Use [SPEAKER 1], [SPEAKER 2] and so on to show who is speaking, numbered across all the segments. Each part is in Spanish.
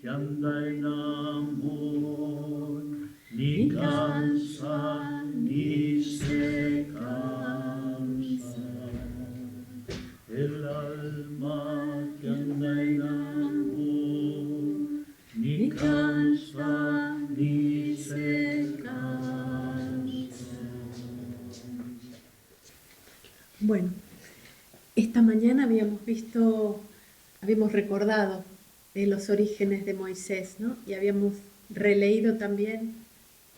[SPEAKER 1] que anda en amor, ni cansa ni se cansa. El alma que anda en amor, ni cansa ni se cansa.
[SPEAKER 2] Bueno, esta mañana habíamos recordado los orígenes de Moisés, ¿no? Y habíamos releído también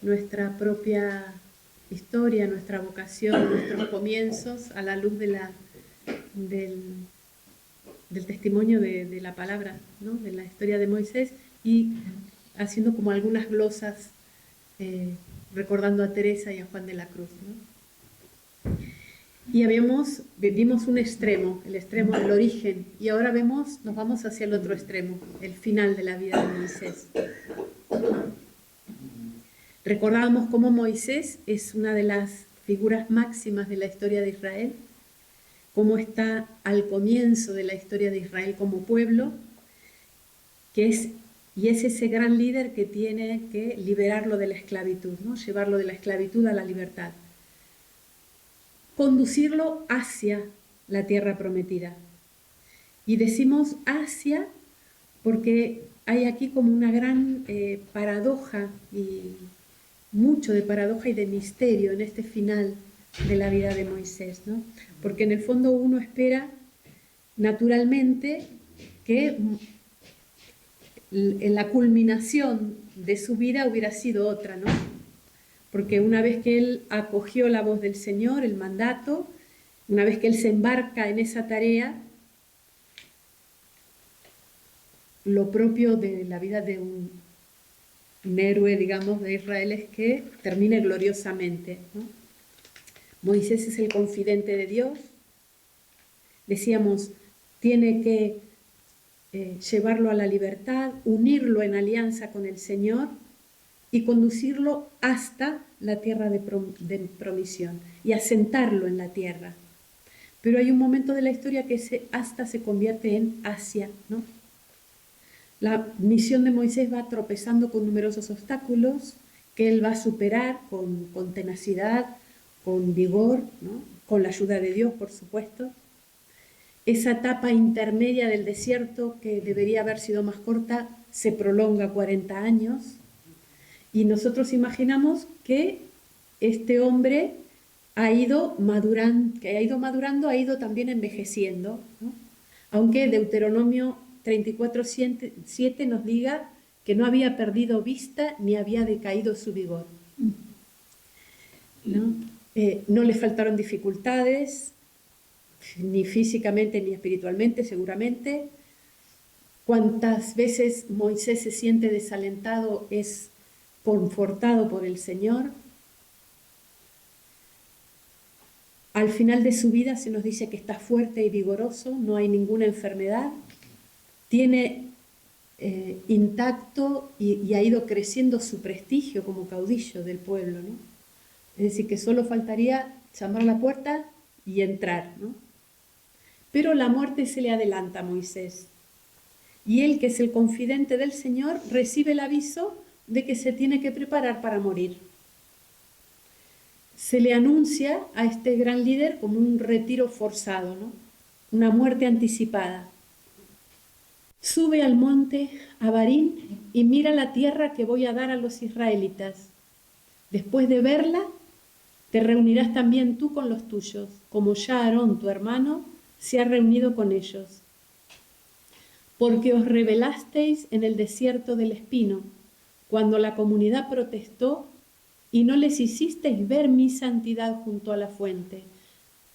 [SPEAKER 2] nuestra propia historia, nuestra vocación, nuestros comienzos a la luz del testimonio de la palabra, ¿no? De la historia de Moisés, y haciendo como algunas glosas, recordando a Teresa y a Juan de la Cruz, ¿no? Y vimos un extremo, el extremo del origen, y ahora nos vamos hacia el otro extremo, el final de la vida de Moisés. Recordábamos cómo Moisés es una de las figuras máximas de la historia de Israel, cómo está al comienzo de la historia de Israel como pueblo, y es ese gran líder que tiene que liberarlo de la esclavitud, ¿no? Llevarlo de la esclavitud a la libertad. Conducirlo hacia la tierra prometida. Y decimos hacia porque hay aquí como una gran paradoja, y mucho de paradoja y de misterio en este final de la vida de Moisés, ¿no? Porque en el fondo uno espera naturalmente que en la culminación de su vida hubiera sido otra, ¿no? Porque una vez que él acogió la voz del Señor, el mandato, una vez que él se embarca en esa tarea, lo propio de la vida de un héroe, digamos, de Israel es que termine gloriosamente, ¿no? Moisés es el confidente de Dios. Decíamos, tiene que llevarlo a la libertad, unirlo en alianza con el Señor y conducirlo hasta la tierra de promisión y asentarlo en la tierra. Pero hay un momento de la historia que ese hasta se convierte en hacia, ¿no? La misión de Moisés va tropezando con numerosos obstáculos que él va a superar con tenacidad, con vigor, ¿no? Con la ayuda de Dios, por supuesto. Esa etapa intermedia del desierto, que debería haber sido más corta, se prolonga 40 años. Y nosotros imaginamos que este hombre ha ido madurando, ha ido también envejeciendo, ¿no? Aunque Deuteronomio 34:7 nos diga que no había perdido vista ni había decaído su vigor, ¿no? No le faltaron dificultades, ni físicamente ni espiritualmente, seguramente. Cuantas veces Moisés se siente desalentado, es confortado por el Señor. Al final de su vida se nos dice que está fuerte y vigoroso, no hay ninguna enfermedad, tiene intacto y ha ido creciendo su prestigio como caudillo del pueblo, ¿no? Es decir, que solo faltaría llamar a la puerta y entrar, ¿no? Pero la muerte se le adelanta a Moisés, y él, que es el confidente del Señor, recibe el aviso de que se tiene que preparar para morir. Se le anuncia a este gran líder como un retiro forzado, ¿no? Una muerte anticipada. Sube al monte Abarín y mira la tierra que voy a dar a los israelitas. Después de verla, te reunirás también tú con los tuyos, como ya Aarón, tu hermano, se ha reunido con ellos. Porque os rebelasteis en el desierto del Espino, cuando la comunidad protestó, y no les hicisteis ver mi santidad junto a la fuente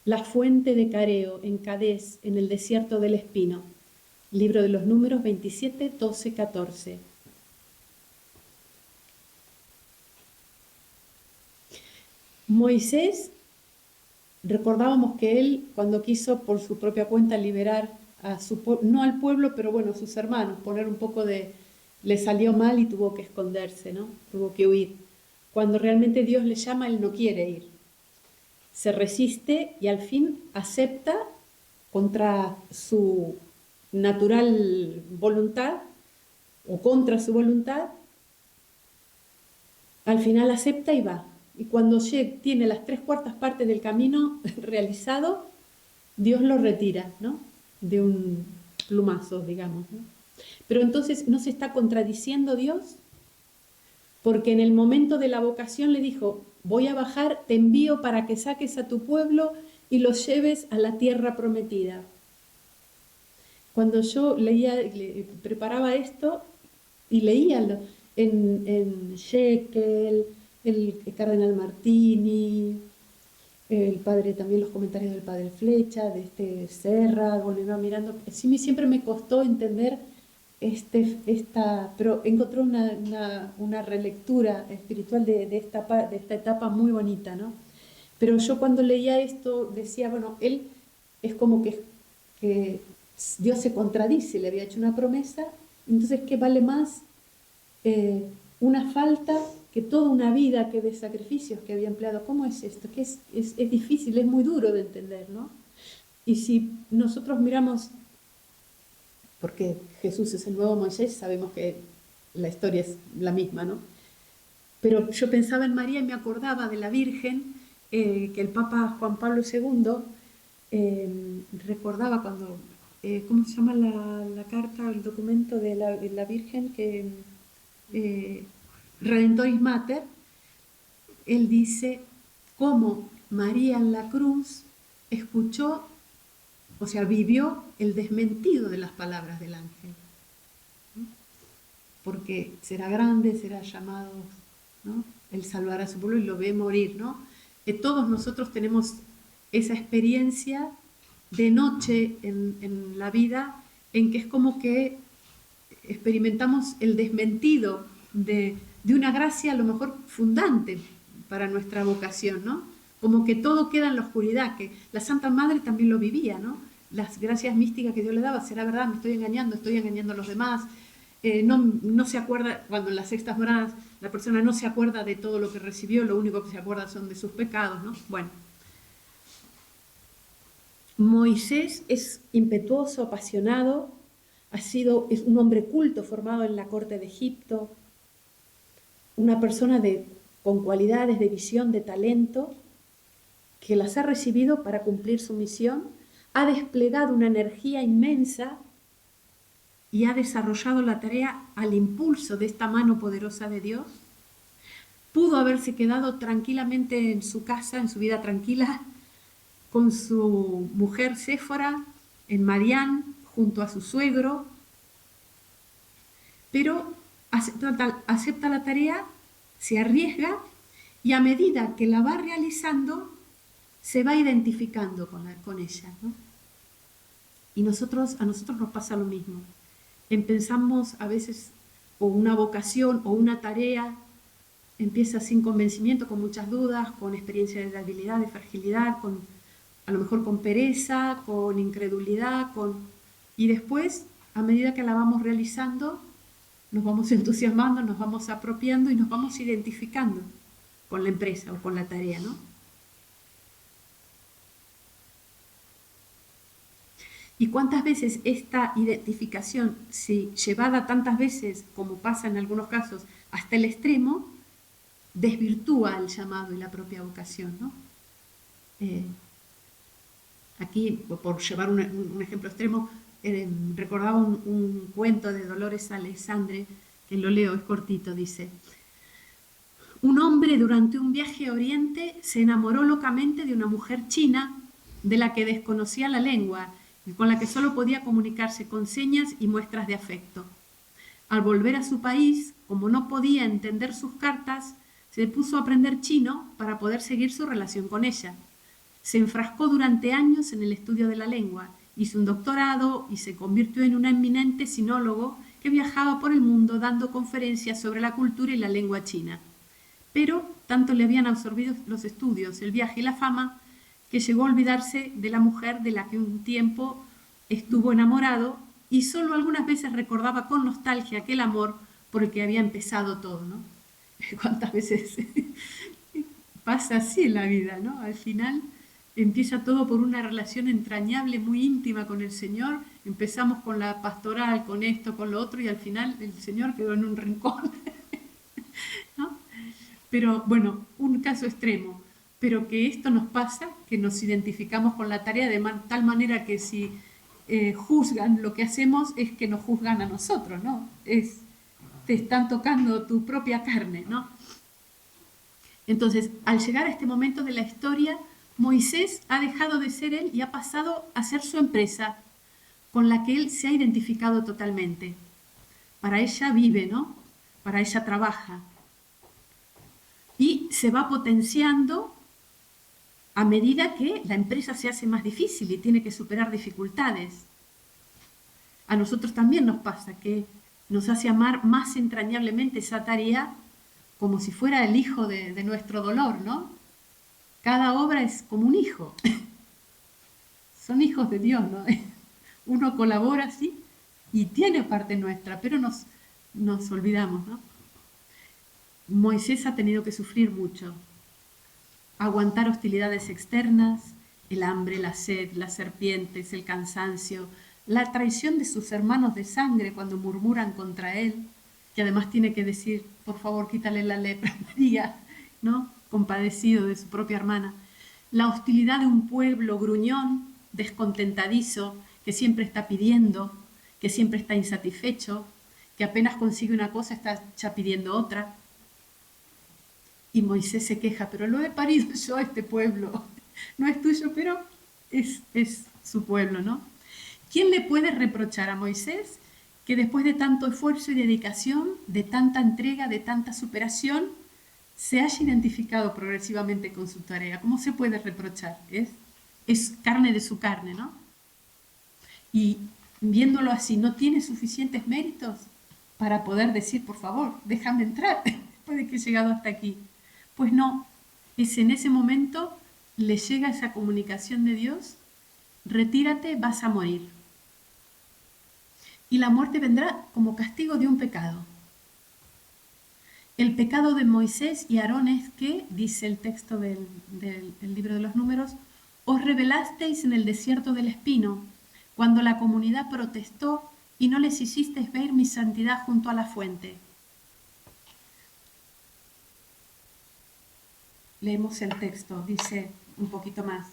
[SPEAKER 2] de Careo, en Cadés, en el desierto del Espino. Libro de los Números 27, 12, 14. Moisés, recordábamos que él, cuando quiso por su propia cuenta liberar no al pueblo, pero bueno, a sus hermanos, le salió mal y tuvo que esconderse, ¿no? Tuvo que huir. Cuando realmente Dios le llama, él no quiere ir. Se resiste y al fin acepta, contra su natural voluntad, o contra su voluntad, al final acepta y va. Y cuando tiene las 3/4 partes del camino realizado, Dios lo retira, ¿no? De un plumazo, digamos, ¿no? Pero entonces no se está contradiciendo Dios, porque en el momento de la vocación le dijo, voy a bajar, te envío para que saques a tu pueblo y los lleves a la tierra prometida. Cuando yo preparaba esto y leía en Shekel, el cardenal Martini, el padre, también los comentarios del padre Flecha, de este Serra, bueno, iba mirando, sí, siempre me costó entender pero encontré una relectura espiritual de esta etapa muy bonita, ¿no? Pero yo cuando leía esto decía, bueno, él es como que Dios se contradice, le había hecho una promesa, entonces ¿qué vale más una falta que toda una vida que de sacrificios que había empleado? ¿Cómo es esto? Que es difícil, es muy duro de entender, ¿no? Y si nosotros miramos, porque Jesús es el nuevo Moisés, sabemos que la historia es la misma, ¿no? Pero yo pensaba en María y me acordaba de la Virgen, que el Papa Juan Pablo II recordaba cuando, ¿cómo se llama la carta, el documento de la Virgen? Que Redentoris Mater, él dice cómo María en la cruz escuchó, o sea, vivió el desmentido de las palabras del ángel. Porque será grande, será llamado, ¿no? Él salvará a su pueblo y lo ve morir, ¿no? Todos nosotros tenemos esa experiencia de noche en la vida en que es como que experimentamos el desmentido de una gracia a lo mejor fundante para nuestra vocación, ¿no? Como que todo queda en la oscuridad, que la Santa Madre también lo vivía, ¿no? Las gracias místicas que Dios le daba, será verdad, me estoy engañando a los demás. No se acuerda, cuando en las sextas moradas la persona no se acuerda de todo lo que recibió, lo único que se acuerda son de sus pecados, ¿no? Bueno. Moisés es impetuoso, apasionado, es un hombre culto formado en la corte de Egipto, una persona con cualidades de visión, de talento, que las ha recibido para cumplir su misión, ha desplegado una energía inmensa y ha desarrollado la tarea al impulso de esta mano poderosa de Dios. Pudo haberse quedado tranquilamente en su casa, en su vida tranquila, con su mujer Séfora, en Madián, junto a su suegro, pero acepta la tarea, se arriesga y a medida que la va realizando, se va identificando con ella, ¿no? Y a nosotros nos pasa lo mismo. Empezamos a veces o una vocación o una tarea, empieza sin convencimiento, con muchas dudas, con experiencia de debilidad, de fragilidad, a lo mejor con pereza, con incredulidad, y después, a medida que la vamos realizando, nos vamos entusiasmando, nos vamos apropiando y nos vamos identificando con la empresa o con la tarea, ¿no? ¿Y cuántas veces esta identificación, si llevada tantas veces, como pasa en algunos casos, hasta el extremo, desvirtúa el llamado y la propia vocación, ¿no? Aquí, por llevar un ejemplo extremo, recordaba un cuento de Dolores Alexandre, que lo leo, es cortito, dice: un hombre durante un viaje a Oriente se enamoró locamente de una mujer china de la que desconocía la lengua y con la que solo podía comunicarse con señas y muestras de afecto. Al volver a su país, como no podía entender sus cartas, se puso a aprender chino para poder seguir su relación con ella. Se enfrascó durante años en el estudio de la lengua, hizo un doctorado y se convirtió en un eminente sinólogo que viajaba por el mundo dando conferencias sobre la cultura y la lengua china. Pero tanto le habían absorbido los estudios, el viaje y la fama, que llegó a olvidarse de la mujer de la que un tiempo estuvo enamorado y solo algunas veces recordaba con nostalgia aquel amor por el que había empezado todo, ¿no? ¿Cuántas veces pasa así en la vida, ¿no? Al final Empieza todo por una relación entrañable, muy íntima con el Señor. Empezamos con la pastoral, con esto, con lo otro, y al final el Señor quedó en un rincón, ¿no? Pero bueno, un caso extremo. Pero que esto nos pasa, que nos identificamos con la tarea de tal manera que si juzgan lo que hacemos, es que nos juzgan a nosotros, ¿no? Te están tocando tu propia carne, ¿no? Entonces, al llegar a este momento de la historia, Moisés ha dejado de ser él y ha pasado a ser su empresa, con la que él se ha identificado totalmente. Para ella vive, ¿no? Para ella trabaja. Y se va potenciando a medida que la empresa se hace más difícil y tiene que superar dificultades. A nosotros también nos pasa que nos hace amar más entrañablemente esa tarea como si fuera el hijo de nuestro dolor, ¿no? Cada obra es como un hijo. Son hijos de Dios, ¿no? Uno colabora así y tiene parte nuestra, pero nos olvidamos, ¿no? Moisés ha tenido que sufrir mucho, aguantar hostilidades externas, el hambre, la sed, las serpientes, el cansancio, la traición de sus hermanos de sangre cuando murmuran contra él, que además tiene que decir, por favor, quítale la lepra, María, ¿no? Compadecido de su propia hermana. La hostilidad de un pueblo gruñón, descontentadizo, que siempre está pidiendo, que siempre está insatisfecho, que apenas consigue una cosa está ya pidiendo otra. Y Moisés se queja, pero lo he parido yo a este pueblo. No es tuyo, pero es su pueblo, ¿no? ¿Quién le puede reprochar a Moisés que después de tanto esfuerzo y dedicación, de tanta entrega, de tanta superación, se haya identificado progresivamente con su tarea? ¿Cómo se puede reprochar? Es carne de su carne, ¿no? Y viéndolo así, ¿no tiene suficientes méritos para poder decir, por favor, déjame entrar después de que he llegado hasta aquí? Pues no, es en ese momento le llega esa comunicación de Dios, retírate, vas a morir. Y la muerte vendrá como castigo de un pecado. El pecado de Moisés y Aarón es que, dice el texto del libro de los Números, os rebelasteis en el desierto del Espino, cuando la comunidad protestó y no les hicisteis ver mi santidad junto a la fuente. Leemos el texto, dice un poquito más.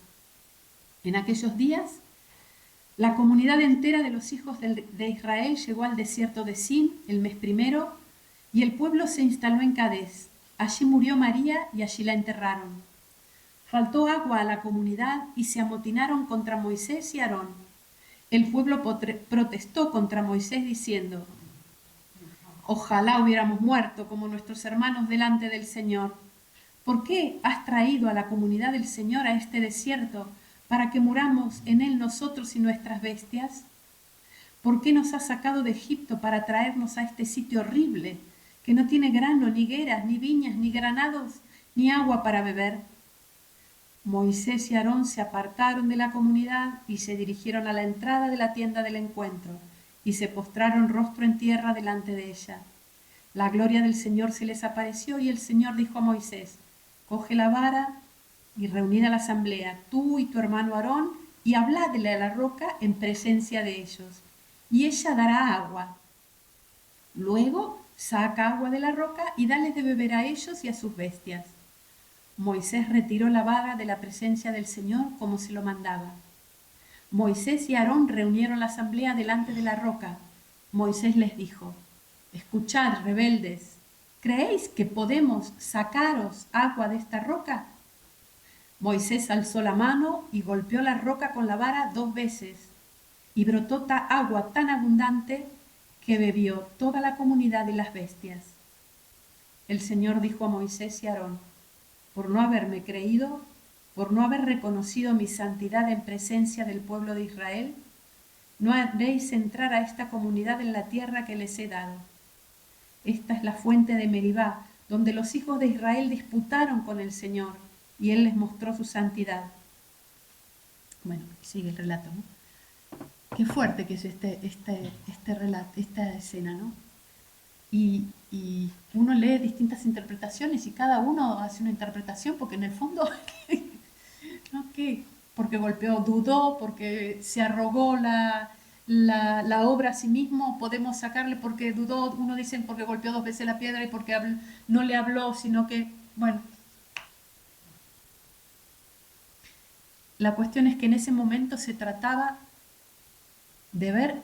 [SPEAKER 2] En aquellos días, la comunidad entera de los hijos de Israel llegó al desierto de Sin el mes primero, y el pueblo se instaló en Cadés. Allí murió María y allí la enterraron. Faltó agua a la comunidad y se amotinaron contra Moisés y Aarón. El pueblo protestó contra Moisés diciendo, ojalá hubiéramos muerto como nuestros hermanos delante del Señor. ¿Por qué has traído a la comunidad del Señor a este desierto para que muramos en él nosotros y nuestras bestias? ¿Por qué nos has sacado de Egipto para traernos a este sitio horrible, que no tiene grano, ni higueras, ni viñas, ni granados, ni agua para beber? Moisés y Aarón se apartaron de la comunidad y se dirigieron a la entrada de la tienda del encuentro y se postraron rostro en tierra delante de ella. La gloria del Señor se les apareció y el Señor dijo a Moisés, coge la vara y reunid a la asamblea, tú y tu hermano Aarón, y habladle a la roca en presencia de ellos, y ella dará agua. Luego saca agua de la roca y dale de beber a ellos y a sus bestias. Moisés retiró la vara de la presencia del Señor como se lo mandaba. Moisés y Aarón reunieron la asamblea delante de la roca. Moisés les dijo, escuchad, rebeldes, ¿creéis que podemos sacaros agua de esta roca? Moisés alzó la mano y golpeó la roca con la vara 2 veces, y brotó agua tan abundante que bebió toda la comunidad y las bestias. El Señor dijo a Moisés y a Aarón, por no haberme creído, por no haber reconocido mi santidad en presencia del pueblo de Israel, no haréis entrar a esta comunidad en la tierra que les he dado. Esta es la fuente de Meribá, donde los hijos de Israel disputaron con el Señor, y Él les mostró su santidad. Bueno, sigue el relato, ¿no? Qué fuerte que es este relato, esta escena, ¿no? Y uno lee distintas interpretaciones y cada uno hace una interpretación, porque en el fondo Ok, porque golpeó, dudó, porque se arrogó la obra a sí mismo, podemos sacarle porque dudó, uno dice porque golpeó 2 veces la piedra y porque no le habló, sino que, bueno, la cuestión es que en ese momento se trataba de ver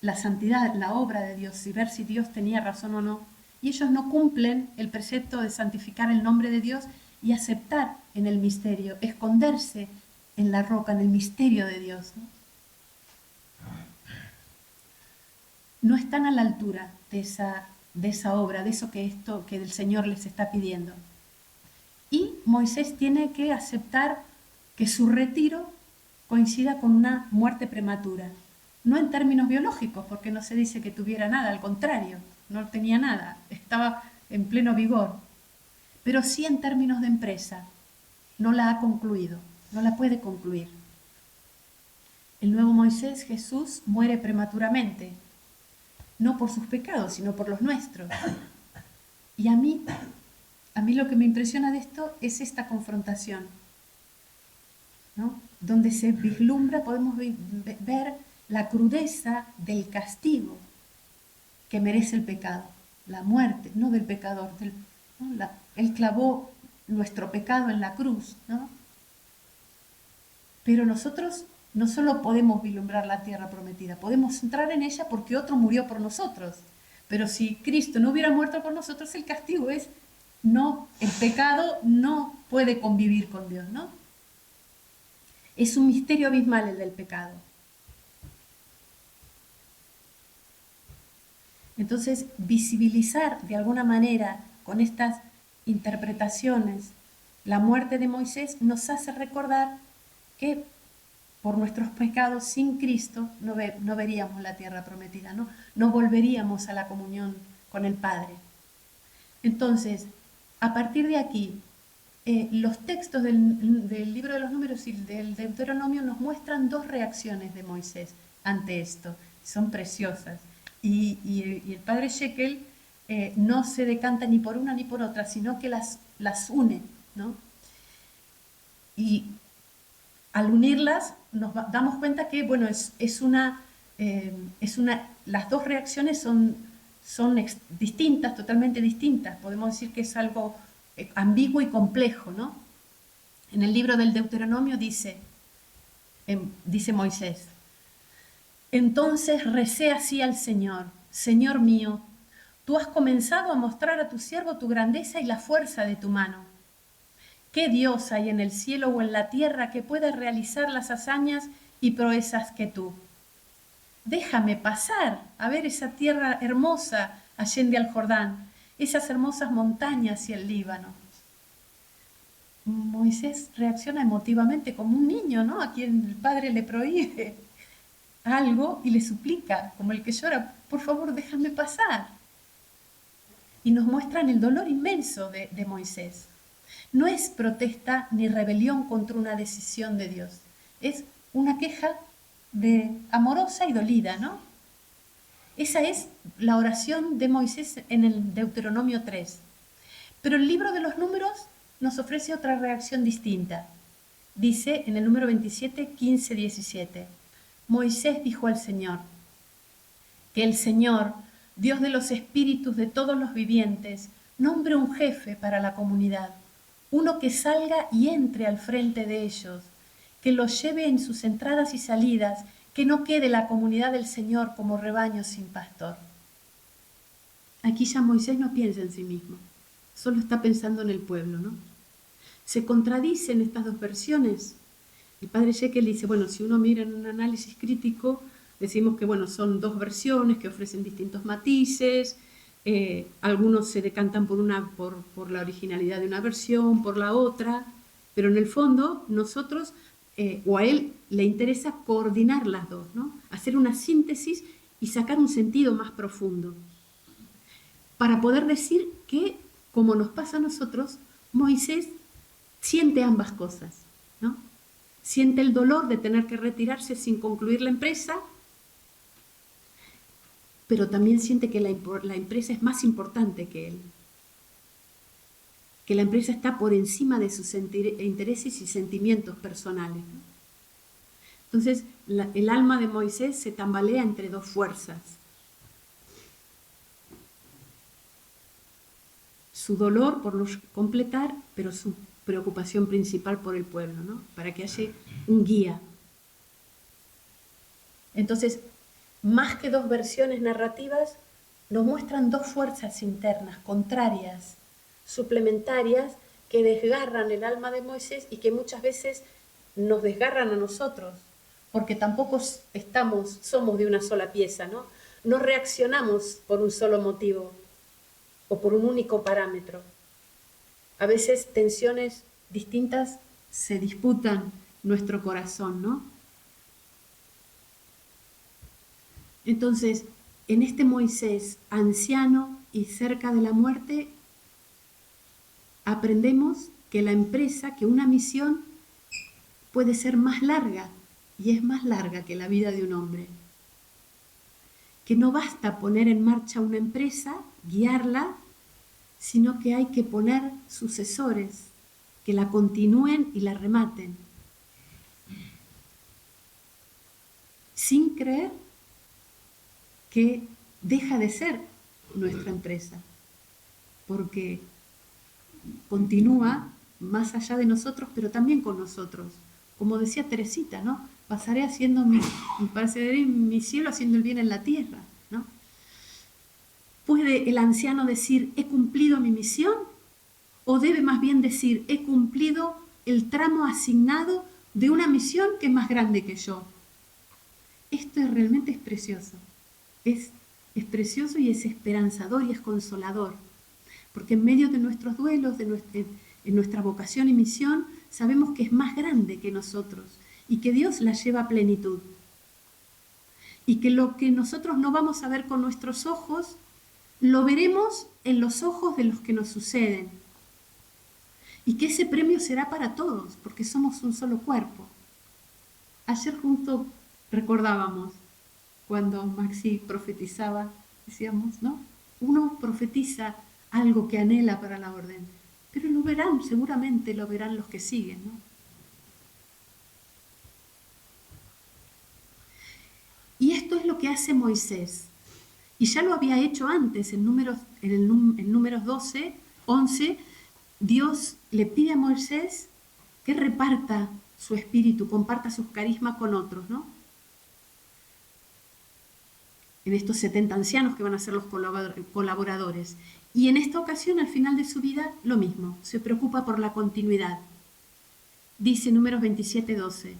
[SPEAKER 2] la santidad, la obra de Dios y ver si Dios tenía razón o no. Y ellos no cumplen el precepto de santificar el nombre de Dios y aceptar en el misterio, esconderse en la roca, en el misterio de Dios. No están a la altura de esa obra, de eso que el Señor les está pidiendo. Y Moisés tiene que aceptar que su retiro coincida con una muerte prematura. No en términos biológicos, porque no se dice que tuviera nada, al contrario, no tenía nada, estaba en pleno vigor, pero sí en términos de empresa. No la ha concluido, no la puede concluir. El nuevo Moisés, Jesús, muere prematuramente, no por sus pecados, sino por los nuestros. Y a mí lo que me impresiona de esto es esta confrontación, ¿no? Donde se vislumbra, podemos ver la crudeza del castigo que merece el pecado, la muerte, no del pecador, ¿no? Él clavó nuestro pecado en la cruz, ¿no? Pero nosotros no solo podemos vislumbrar la tierra prometida, podemos entrar en ella porque otro murió por nosotros. Pero si Cristo no hubiera muerto por nosotros, el castigo es no, el pecado no puede convivir con Dios, ¿no? Es un misterio abismal el del pecado. Entonces, visibilizar de alguna manera con estas interpretaciones la muerte de Moisés nos hace recordar que por nuestros pecados sin Cristo no veríamos la tierra prometida, no volveríamos a la comunión con el Padre. Entonces, a partir de aquí, los textos del libro de los Números y del Deuteronomio nos muestran 2 reacciones de Moisés ante esto. Son preciosas. Y el padre Shekel no se decanta ni por una ni por otra, sino que las une, ¿no? Y al unirlas nos damos cuenta que, bueno, las 2 reacciones son distintas, totalmente distintas. Podemos decir que es algo ambiguo y complejo, ¿no? En el libro del Deuteronomio dice Moisés: entonces recé así al Señor: Señor mío, tú has comenzado a mostrar a tu siervo tu grandeza y la fuerza de tu mano. ¿Qué Dios hay en el cielo o en la tierra que pueda realizar las hazañas y proezas que tú? Déjame pasar a ver esa tierra hermosa allende al Jordán, esas hermosas montañas y el Líbano. Moisés reacciona emotivamente como un niño, ¿no? A quien el padre le prohíbe algo y le suplica, como el que llora: por favor, déjame pasar. Y nos muestran el dolor inmenso de Moisés. No es protesta ni rebelión contra una decisión de Dios, es una queja amorosa y dolida, ¿no? Esa es la oración de Moisés en el Deuteronomio 3. Pero el libro de los Números nos ofrece otra reacción distinta. Dice en el número 27, 15, 17: Moisés dijo al Señor: que el Señor, Dios de los espíritus de todos los vivientes, nombre un jefe para la comunidad, uno que salga y entre al frente de ellos, que los lleve en sus entradas y salidas, que no quede la comunidad del Señor como rebaño sin pastor. Aquí ya Moisés no piensa en sí mismo, solo está pensando en el pueblo, ¿no? Se contradicen estas 2 versiones. El padre Shekel dice, bueno, si uno mira en un análisis crítico, decimos que, bueno, son 2 versiones que ofrecen distintos matices, algunos se decantan por la originalidad de una versión, por la otra, pero en el fondo nosotros, o a él le interesa coordinar las 2, ¿no? Hacer una síntesis y sacar un sentido más profundo, para poder decir que, como nos pasa a nosotros, Moisés siente ambas cosas, ¿no? Siente el dolor de tener que retirarse sin concluir la empresa, pero también siente que la empresa es más importante que él. que la empresa está por encima de sus intereses y sentimientos personales, ¿no? Entonces, el alma de Moisés se tambalea entre dos fuerzas. Su dolor por no completar, pero su preocupación principal por el pueblo, ¿no? Para que haya un guía. Entonces, más que dos versiones narrativas, nos muestran dos fuerzas internas, contrarias, suplementarias, que desgarran el alma de Moisés y que muchas veces nos desgarran a nosotros, porque tampoco somos de una sola pieza, ¿no? No reaccionamos por un solo motivo o por un único parámetro. A veces tensiones distintas se disputan nuestro corazón, ¿no? Entonces, en este Moisés anciano y cerca de la muerte, aprendemos que la empresa, que una misión puede ser más larga, y es más larga que la vida de un hombre. Que no basta poner en marcha una empresa, guiarla, sino que hay que poner sucesores que la continúen y la rematen. Sin creer que deja de ser nuestra empresa, porque continúa más allá de nosotros, pero también con nosotros. Como decía Teresita, ¿no? Pasaré mi cielo haciendo el bien en la tierra, ¿no? ¿Puede el anciano decir, he cumplido mi misión? ¿O debe más bien decir, he cumplido el tramo asignado de una misión que es más grande que yo? Esto realmente es precioso. Es precioso y es esperanzador y es consolador. Porque en medio de nuestros duelos, en nuestra vocación y misión, sabemos que es más grande que nosotros y que Dios la lleva a plenitud. Y que lo que nosotros no vamos a ver con nuestros ojos, lo veremos en los ojos de los que nos suceden. Y que ese premio será para todos, porque somos un solo cuerpo. Ayer justo recordábamos cuando Maxi profetizaba, decíamos, ¿no? Uno profetiza algo que anhela para la orden, pero lo verán, seguramente lo verán los que siguen, ¿no? Y esto es lo que hace Moisés. Y ya lo había hecho antes, en números 12, 11, Dios le pide a Moisés que reparta su espíritu, comparta sus carismas con otros, ¿no? En estos 70 ancianos que van a ser los colaboradores. Y en esta ocasión, al final de su vida, lo mismo, se preocupa por la continuidad. Dice Números 27, 12,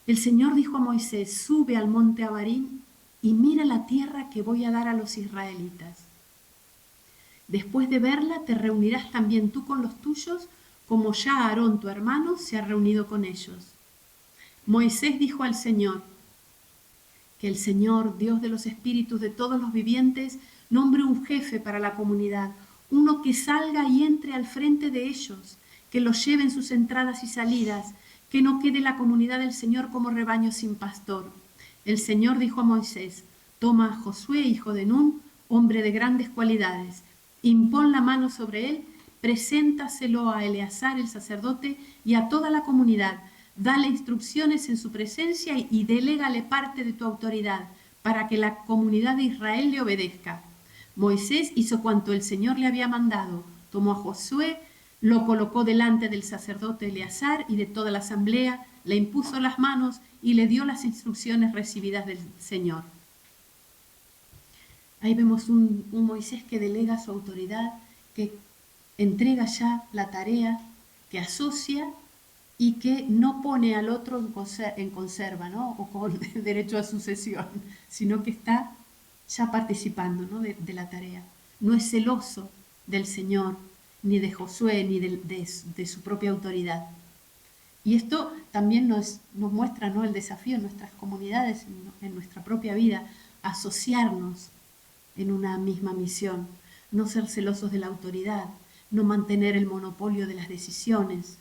[SPEAKER 2] el Señor dijo a Moisés, sube al monte Abarim y mira la tierra que voy a dar a los israelitas. Después de verla, te reunirás también tú con los tuyos, como ya Aarón, tu hermano, se ha reunido con ellos. Moisés dijo al Señor, que el Señor, Dios de los espíritus de todos los vivientes, nombre un jefe para la comunidad, uno que salga y entre al frente de ellos, que los lleve en sus entradas y salidas, que no quede la comunidad del Señor como rebaño sin pastor. El Señor dijo a Moisés, toma a Josué, hijo de Nun, hombre de grandes cualidades, impón la mano sobre él, preséntaselo a Eleazar el sacerdote y a toda la comunidad, dale instrucciones en su presencia y delégale parte de tu autoridad para que la comunidad de Israel le obedezca. Moisés hizo cuanto el Señor le había mandado, tomó a Josué, lo colocó delante del sacerdote Eleazar y de toda la asamblea, le impuso las manos y le dio las instrucciones recibidas del Señor. Ahí vemos un Moisés que delega su autoridad, que entrega ya la tarea, que asocia y que no pone al otro en conserva, ¿no? O con derecho a sucesión, sino que está ya participando, ¿no? de la tarea. No es celoso del Señor, ni de Josué, ni de su propia autoridad. Y esto también nos muestra, ¿no? el desafío en nuestras comunidades, en nuestra propia vida, asociarnos en una misma misión, no ser celosos de la autoridad, no mantener el monopolio de las decisiones,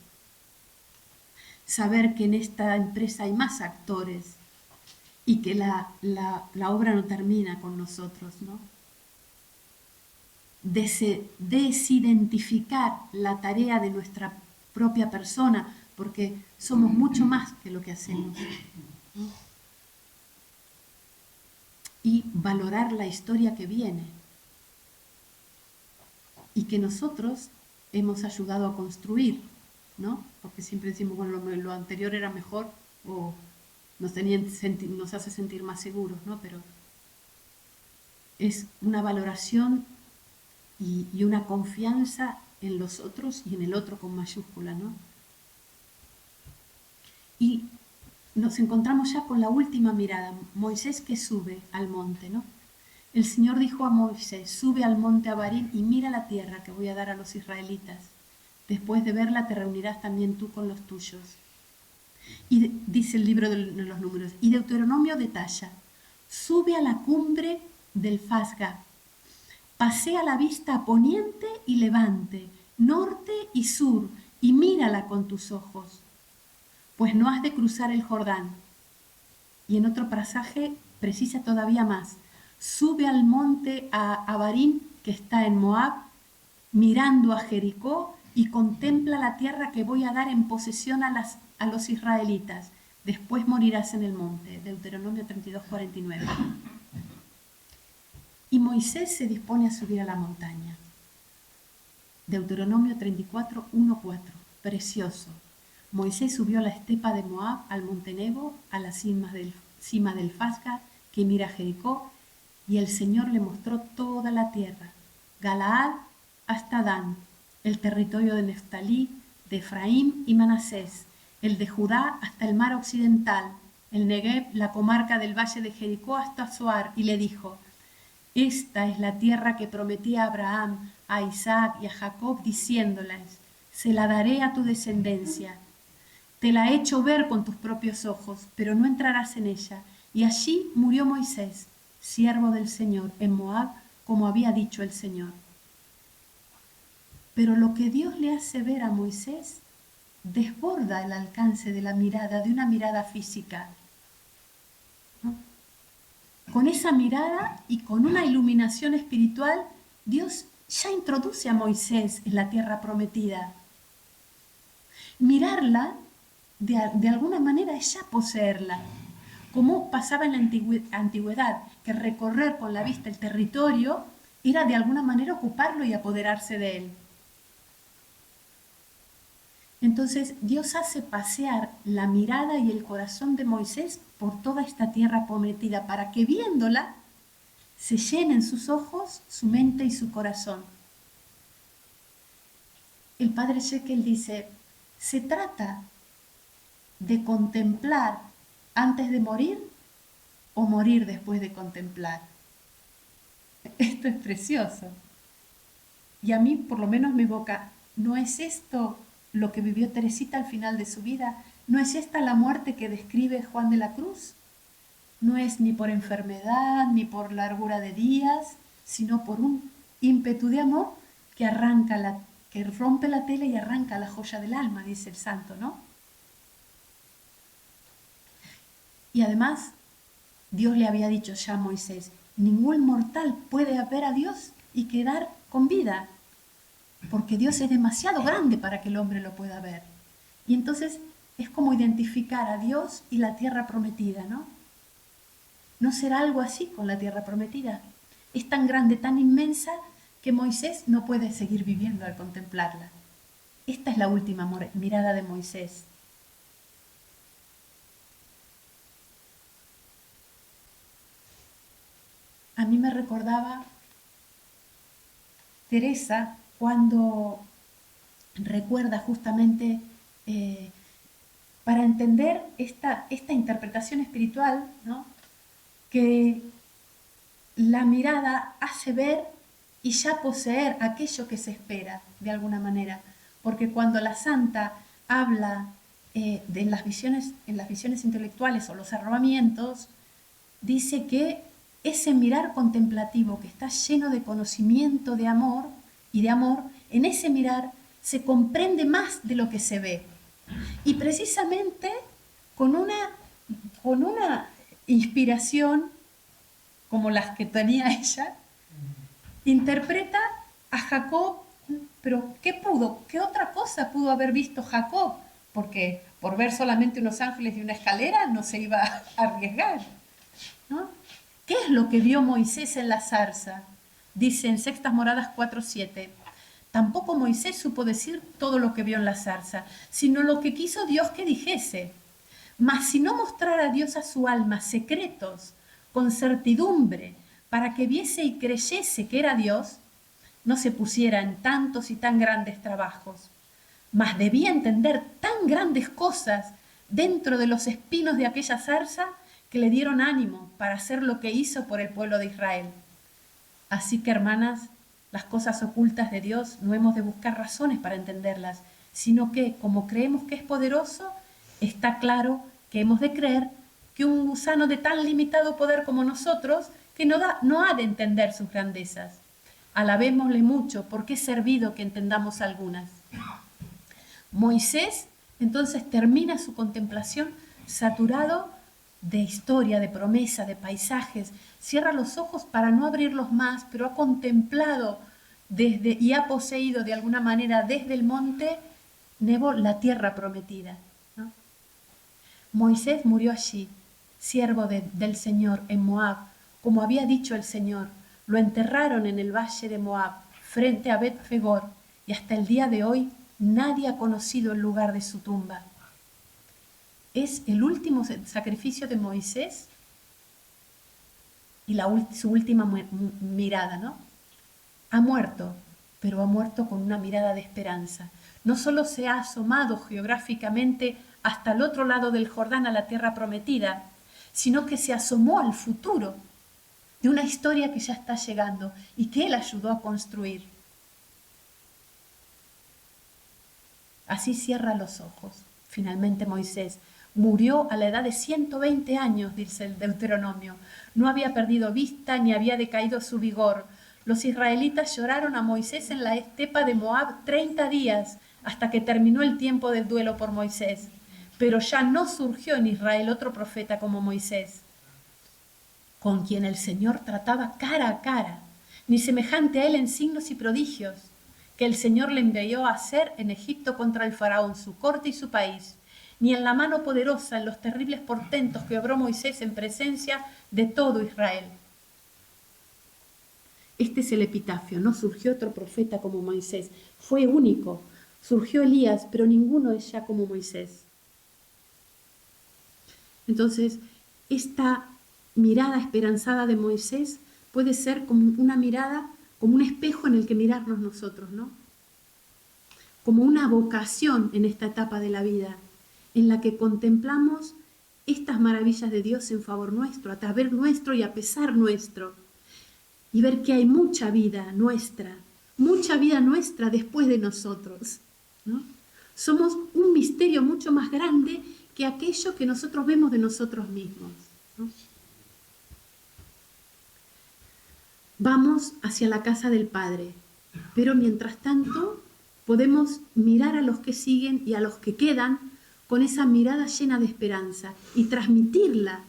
[SPEAKER 2] saber que en esta empresa hay más actores y que la obra no termina con nosotros, ¿no? desidentificar la tarea de nuestra propia persona, porque somos mucho más que lo que hacemos. Y valorar la historia que viene y que nosotros hemos ayudado a construir, ¿no? Porque siempre decimos, bueno, lo anterior era mejor o nos hace sentir más seguros, ¿no? Pero es una valoración y una confianza en los otros y en el otro con mayúscula, ¿no? Y nos encontramos ya con la última mirada, Moisés que sube al monte, ¿no? El Señor dijo a Moisés, sube al monte Abarim y mira la tierra que voy a dar a los israelitas. Después de verla te reunirás también tú con los tuyos. Y dice el libro de los números, y Deuteronomio detalla, sube a la cumbre del Fasga, pasea la vista a poniente y levante, norte y sur, y mírala con tus ojos, pues no has de cruzar el Jordán. Y en otro pasaje precisa todavía más, sube al monte Abarim, que está en Moab, mirando a Jericó, y contempla la tierra que voy a dar en posesión a los israelitas. Después morirás en el monte. Deuteronomio 32:49. Y Moisés se dispone a subir a la montaña. Deuteronomio 34:1-4. Precioso. Moisés subió a la estepa de Moab, al monte Nebo, a la cima del Fasga, que mira Jericó, y el Señor le mostró toda la tierra, Galaad hasta Dan, el territorio de Neftalí, de Efraín y Manasés, el de Judá hasta el mar occidental, el Negev, la comarca del valle de Jericó hasta Zoar, y le dijo, esta es la tierra que prometí a Abraham, a Isaac y a Jacob, diciéndoles, se la daré a tu descendencia. Te la he hecho ver con tus propios ojos, pero no entrarás en ella. Y allí murió Moisés, siervo del Señor, en Moab, como había dicho el Señor. Pero lo que Dios le hace ver a Moisés desborda el alcance de la mirada, de una mirada física, ¿no? Con esa mirada y con una iluminación espiritual, Dios ya introduce a Moisés en la tierra prometida. Mirarla, de alguna manera, es ya poseerla. Como pasaba en la antigüedad, que recorrer con la vista el territorio era de alguna manera ocuparlo y apoderarse de él. Entonces Dios hace pasear la mirada y el corazón de Moisés por toda esta tierra prometida para que viéndola se llenen sus ojos, su mente y su corazón. El padre Shekel dice, se trata de contemplar antes de morir o morir después de contemplar. Esto es precioso. Y a mí por lo menos me evoca, ¿no es esto lo que vivió Teresita al final de su vida? ¿No es esta la muerte que describe Juan de la Cruz? No es ni por enfermedad, ni por largura de días, sino por un ímpetu de amor que rompe la tela y arranca la joya del alma, dice el santo, ¿no? Y además, Dios le había dicho ya a Moisés, ningún mortal puede ver a Dios y quedar con vida, porque Dios es demasiado grande para que el hombre lo pueda ver. Y entonces es como identificar a Dios y la tierra prometida, ¿no? ¿No será algo así con la tierra prometida? Es tan grande, tan inmensa, que Moisés no puede seguir viviendo al contemplarla. Esta es la última mirada de Moisés. A mí me recordaba Teresa cuando recuerda justamente para entender esta interpretación espiritual, ¿no? Que la mirada hace ver y ya poseer aquello que se espera, de alguna manera. Porque cuando la santa habla en las visiones intelectuales o los arrobamientos, dice que ese mirar contemplativo que está lleno de conocimiento de amor y de amor, en ese mirar se comprende más de lo que se ve. Y precisamente con una inspiración como las que tenía ella, interpreta a Jacob, pero ¿qué otra cosa pudo haber visto Jacob? Porque por ver solamente unos ángeles y una escalera no se iba a arriesgar, ¿no? ¿Qué es lo que vio Moisés en la zarza? Dice en Sextas Moradas 4:7. Tampoco Moisés supo decir todo lo que vio en la zarza, sino lo que quiso Dios que dijese. Mas si no mostrara Dios a su alma secretos con certidumbre para que viese y creyese que era Dios, no se pusiera en tantos y tan grandes trabajos. Mas debía entender tan grandes cosas dentro de los espinos de aquella zarza que le dieron ánimo para hacer lo que hizo por el pueblo de Israel. Así que, hermanas, las cosas ocultas de Dios no hemos de buscar razones para entenderlas, sino que, como creemos que es poderoso, está claro que hemos de creer que un gusano de tan limitado poder como nosotros, que no ha de entender sus grandezas. Alabémosle mucho, porque es servido que entendamos algunas. Moisés entonces termina su contemplación saturado de historia, de promesa, de paisajes. Cierra los ojos para no abrirlos más, pero ha contemplado y ha poseído de alguna manera desde el monte Nebo la tierra prometida, ¿no? Moisés murió allí, siervo del Señor, en Moab, como había dicho el Señor. Lo enterraron en el valle de Moab, frente a Bet-Fegor, y hasta el día de hoy nadie ha conocido el lugar de su tumba. Es el último sacrificio de Moisés y su última mirada, ¿no? Ha muerto, pero ha muerto con una mirada de esperanza. No solo se ha asomado geográficamente hasta el otro lado del Jordán, a la tierra prometida, sino que se asomó al futuro de una historia que ya está llegando y que él ayudó a construir. Así cierra los ojos. Finalmente Moisés murió a la edad de 120 años, dice el Deuteronomio. No había perdido vista ni había decaído su vigor. Los israelitas lloraron a Moisés en la estepa de Moab 30 días hasta que terminó el tiempo del duelo por Moisés. Pero ya no surgió en Israel otro profeta como Moisés, con quien el Señor trataba cara a cara, ni semejante a él en signos y prodigios, que el Señor le envió a hacer en Egipto contra el faraón, su corte y su país, ni en la mano poderosa en los terribles portentos que obró Moisés en presencia de todo Israel. Este es el epitafio. No surgió otro profeta como Moisés, fue único. Surgió Elías, pero ninguno es ya como Moisés. Entonces, esta mirada esperanzada de Moisés puede ser como una mirada, como un espejo en el que mirarnos nosotros, ¿no? Como una vocación en esta etapa de la vida, en la que contemplamos estas maravillas de Dios en favor nuestro, a través nuestro y a pesar nuestro, y ver que hay mucha vida nuestra después de nosotros, ¿no? Somos un misterio mucho más grande que aquello que nosotros vemos de nosotros mismos, ¿no? Vamos hacia la casa del Padre, pero mientras tanto podemos mirar a los que siguen y a los que quedan con esa mirada llena de esperanza y transmitirla,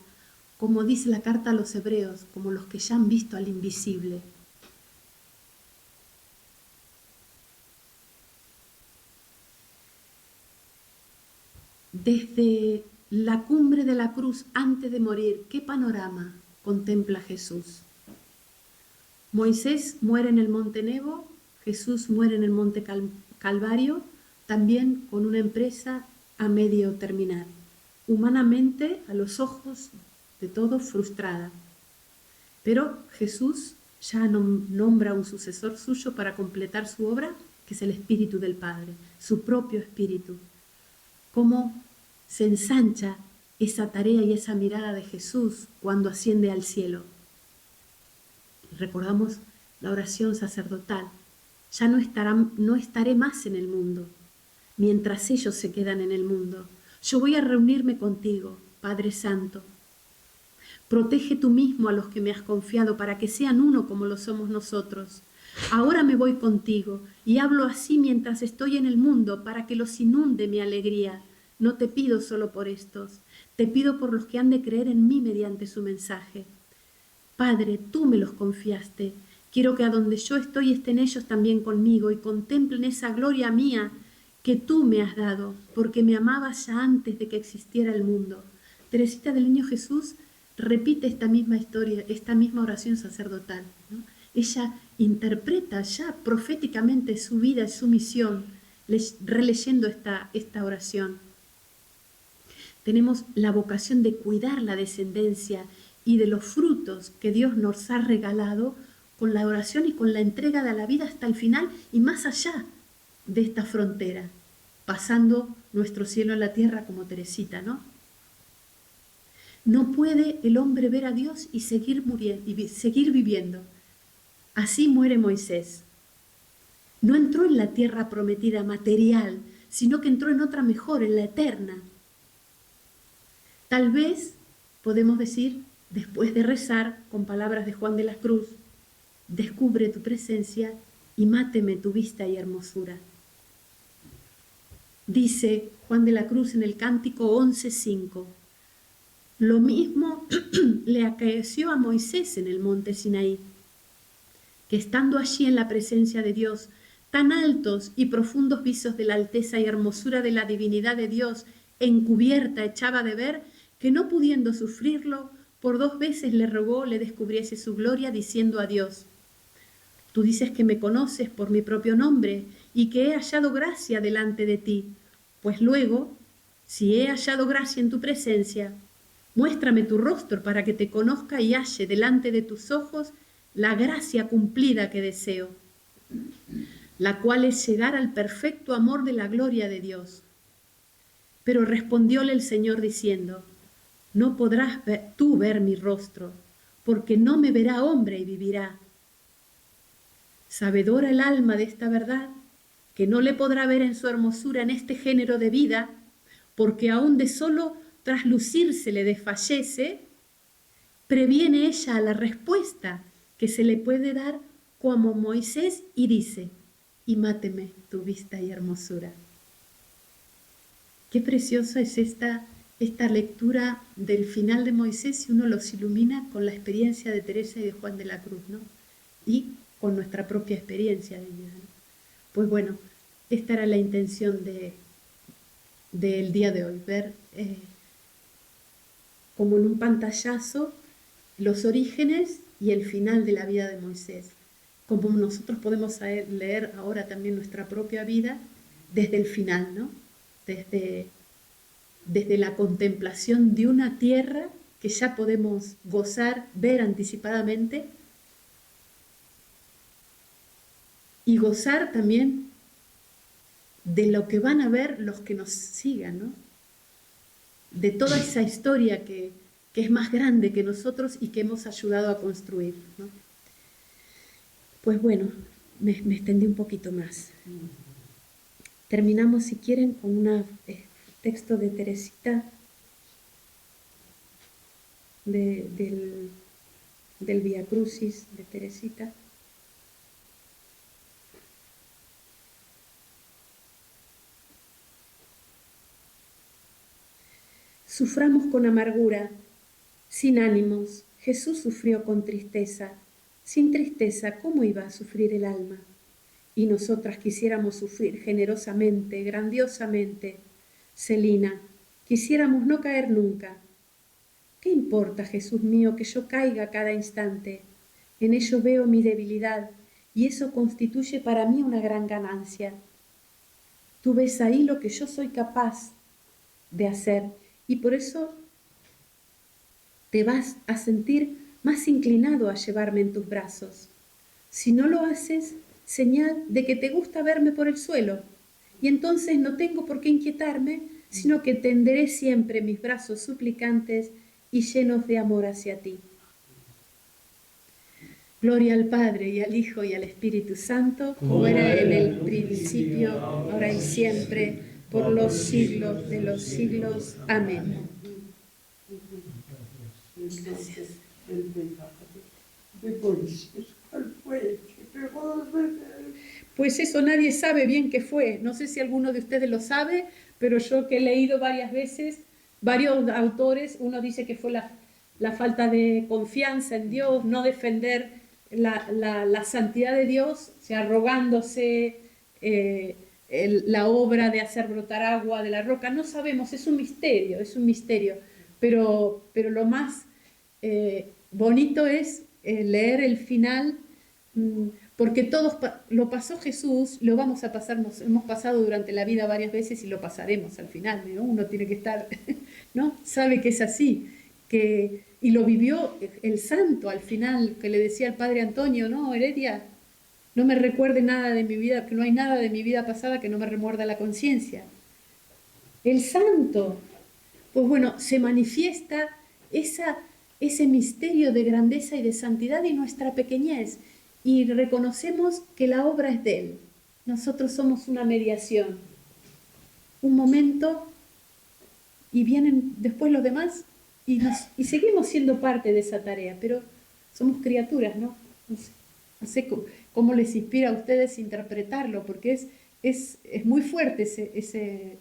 [SPEAKER 2] como dice la carta a los Hebreos, como los que ya han visto al invisible. Desde la cumbre de la cruz antes de morir, ¿qué panorama contempla Jesús? Moisés muere en el monte Nebo, Jesús muere en el monte Calvario, también con una empresa a medio terminar. Humanamente, a los ojos de todos, frustrada. Pero Jesús ya nombra un sucesor suyo para completar su obra, que es el Espíritu del Padre, su propio Espíritu. Cómo se ensancha esa tarea y esa mirada de Jesús cuando asciende al cielo. Recordamos la oración sacerdotal. Ya no estaré más en el mundo, mientras ellos se quedan en el mundo. Yo voy a reunirme contigo, Padre Santo. Protege tú mismo a los que me has confiado para que sean uno como lo somos nosotros. Ahora me voy contigo y hablo así mientras estoy en el mundo para que los inunde mi alegría. No te pido solo por estos, te pido por los que han de creer en mí mediante su mensaje. Padre, tú me los confiaste, Quiero que a donde yo estoy estén ellos también conmigo y contemplen esa gloria mía que tú me has dado, porque me amabas ya antes de que existiera el mundo. Teresita del Niño Jesús repite esta misma historia, esta misma oración sacerdotal, ¿no? Ella interpreta ya proféticamente su vida y su misión, releyendo esta oración. Tenemos la vocación de cuidar la descendencia y de los frutos que Dios nos ha regalado con la oración y con la entrega de la vida hasta el final y más allá de esta frontera, pasando nuestro cielo en la tierra como Teresita, ¿no? No puede el hombre ver a Dios y seguir muriendo y seguir viviendo. Así muere Moisés. No entró en la tierra prometida material, sino que entró en otra mejor, en la eterna. Tal vez podemos decir, después de rezar con palabras de Juan de la Cruz, descubre tu presencia y máteme tu vista y hermosura. Dice Juan de la Cruz en el Cántico 11:5, lo mismo le acaeció a Moisés en el monte Sinaí, que estando allí en la presencia de Dios, tan altos y profundos visos de la alteza y hermosura de la divinidad de Dios encubierta echaba de ver, que no pudiendo sufrirlo, por 2 veces le rogó le descubriese su gloria, diciendo a Dios, tú dices que me conoces por mi propio nombre y que he hallado gracia delante de ti, pues luego, si he hallado gracia en tu presencia, muéstrame tu rostro para que te conozca y halle delante de tus ojos la gracia cumplida que deseo, la cual es llegar al perfecto amor de la gloria de Dios. Pero respondióle el Señor diciendo, no podrás tú ver mi rostro, porque no me verá hombre y vivirá. Sabedora el alma de esta verdad, que no le podrá ver en su hermosura en este género de vida, porque aún de solo traslucirse le desfallece, previene ella a la respuesta que se le puede dar como Moisés y dice, y máteme tu vista y hermosura. Qué preciosa es esta lectura del final de Moisés si uno los ilumina con la experiencia de Teresa y de Juan de la Cruz, ¿no? Y con nuestra propia experiencia de vida, ¿no? Pues bueno, esta era la intención del día de hoy, ver como en un pantallazo los orígenes y el final de la vida de Moisés, como nosotros podemos leer ahora también nuestra propia vida desde el final, ¿no? Desde la contemplación de una tierra que ya podemos gozar, ver anticipadamente, y gozar también de lo que van a ver los que nos sigan, ¿no? De toda esa historia que es más grande que nosotros y que hemos ayudado a construir, ¿no? Pues bueno, me extendí un poquito más. Terminamos, si quieren, con un texto de Teresita, del Vía Crucis de Teresita. Suframos con amargura, sin ánimos. Jesús sufrió con tristeza. Sin tristeza, ¿cómo iba a sufrir el alma? Y nosotras quisiéramos sufrir generosamente, grandiosamente. Celina, quisiéramos no caer nunca. ¿Qué importa, Jesús mío, que yo caiga cada instante? En ello veo mi debilidad y eso constituye para mí una gran ganancia. Tú ves ahí lo que yo soy capaz de hacer y por eso te vas a sentir más inclinado a llevarme en tus brazos. Si no lo haces, señal de que te gusta verme por el suelo, y entonces no tengo por qué inquietarme, sino que tenderé siempre mis brazos suplicantes y llenos de amor hacia ti. Gloria al Padre, y al Hijo, y al Espíritu Santo, como era en el principio, ahora y siempre, por los siglos de los siglos. Amén. Gracias. Pues eso nadie sabe bien qué fue. No sé si alguno de ustedes lo sabe, pero yo que he leído varias veces, varios autores, uno dice que fue la falta de confianza en Dios, no defender la santidad de Dios, o sea, arrogándose la obra de hacer brotar agua de la roca. No sabemos, es un misterio. Pero lo más bonito es leer el final, porque todos lo pasó Jesús, lo vamos a pasar, nos hemos pasado durante la vida varias veces y lo pasaremos al final, ¿no? Uno tiene que estar, ¿no? Sabe que es así, y lo vivió el santo al final, que le decía al padre Antonio, no, Heredia, no me recuerde nada de mi vida, que no hay nada de mi vida pasada que no me remuerda la conciencia. El santo, pues bueno, se manifiesta ese misterio de grandeza y de santidad y nuestra pequeñez, y reconocemos que la obra es de Él. Nosotros somos una mediación, un momento, y vienen después los demás, y seguimos siendo parte de esa tarea, pero somos criaturas, ¿no? No sé cómo les inspira a ustedes interpretarlo, porque es muy fuerte ese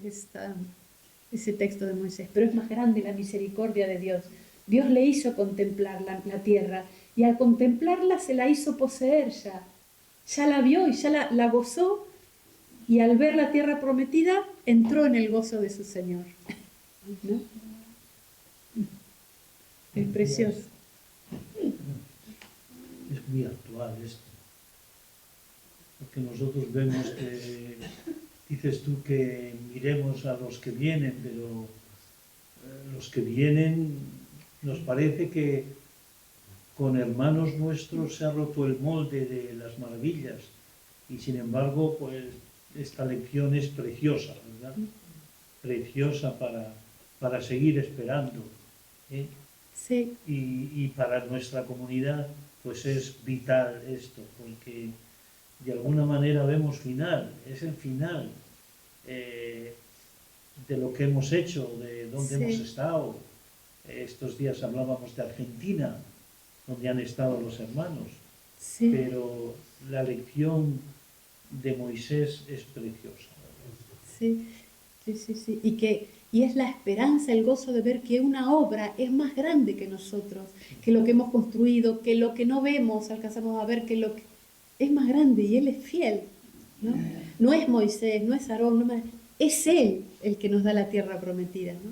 [SPEAKER 2] texto de Moisés, pero es más grande la misericordia de Dios. Dios le hizo contemplar la tierra, y al contemplarla se la hizo poseer ya la vio y ya la gozó, y al ver la tierra prometida entró en el gozo de su Señor, ¿no? Es precioso.
[SPEAKER 1] Es muy actual esto, porque nosotros vemos que, dices tú que miremos a los que vienen, pero los que vienen nos parece que con hermanos nuestros se ha roto el molde de las maravillas, y sin embargo pues esta lección es preciosa, ¿verdad? Preciosa para seguir esperando, ¿eh?
[SPEAKER 2] Sí.
[SPEAKER 1] Y para nuestra comunidad pues es vital esto, porque de alguna manera vemos final, es el final de lo que hemos hecho, de dónde hemos estado. Estos días hablábamos de Argentina, donde han estado los hermanos, pero la lección de Moisés es preciosa.
[SPEAKER 2] Sí. Y es la esperanza, el gozo de ver que una obra es más grande que nosotros, que lo que hemos construido, que lo que no vemos, alcanzamos a ver que lo que es más grande, y Él es fiel, ¿no? No es Moisés, no es Aarón, es Él el que nos da la tierra prometida, ¿no?